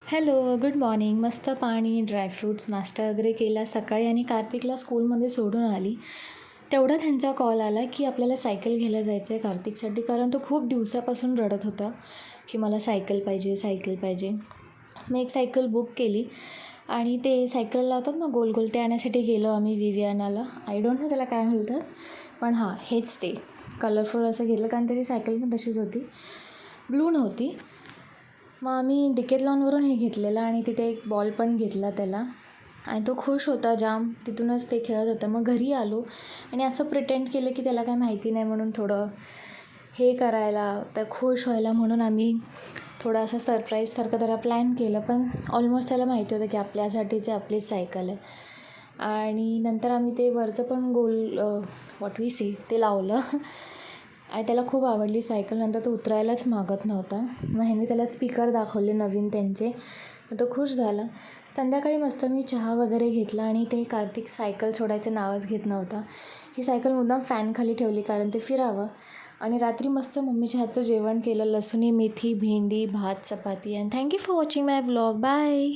Hello, good morning. मस्त पाणी, dry fruits, नाश्ता वगैरे केला सकाळी आणि कार्तिकला स्कूलमध्ये सोडून आली. तेवढा त्यांचा कॉल आला की आपल्याला सायकल घ्यायला जायचं आहे कार्तिकसाठी, कारण तो खूप दिवसापासून रडत होता की मला सायकल पाहिजे, सायकल पाहिजे. मी एक सायकल बुक केली आणि ते सायकल लावतात ना गोल गोल, ते आणण्यासाठी गेलो आम्ही विवियानाला. आय डोंट नो त्याला काय म्हणतात, पण हां हेच ते कलरफुल असं घेतलं, कारण त्याची सायकल पण तशीच होती, ब्लू नव्हती. मग आम्ही डिकेथलॉनवरून हे घेतलेलं आणि तिथे एक बॉल पण घेतला त्याला आणि तो खुश होता जाम. तिथूनच ते खेळत होता. मग घरी आलो आणि असं प्रिटेंड केलं की त्याला काय माहिती नाही म्हणून, थोडं हे करायला, तर खुश व्हायला म्हणून आम्ही थोडं असं सरप्राईजसारखं त्याला प्लॅन केलं. पण ऑलमोस्ट त्याला माहिती होतं की आपल्यासाठीचे आपलीच सायकल आहे. आणि नंतर आम्ही ते वरचं पण गोल व्हॉट वी सी ते लावलं आणि त्याला खूप आवडली सायकल. नंतर तो उतरायलाच मागत नव्हता. मग ह्याने त्याला स्पीकर दाखवले नवीन त्यांचे, मग तो खुश झाला. संध्याकाळी मस्त मी चहा वगैरे घेतला आणि ते कार्तिक सायकल सोडायचं नावच घेत नव्हता. ही सायकल मुद्दाम फॅनखाली ठेवली कारण ते फिरावं. आणि रात्री मस्त मम्मीच्या हातचं जेवण केलं, लसुणी मेथी, भेंडी, भात, चपाती. And thank you for watching my vlog. Bye.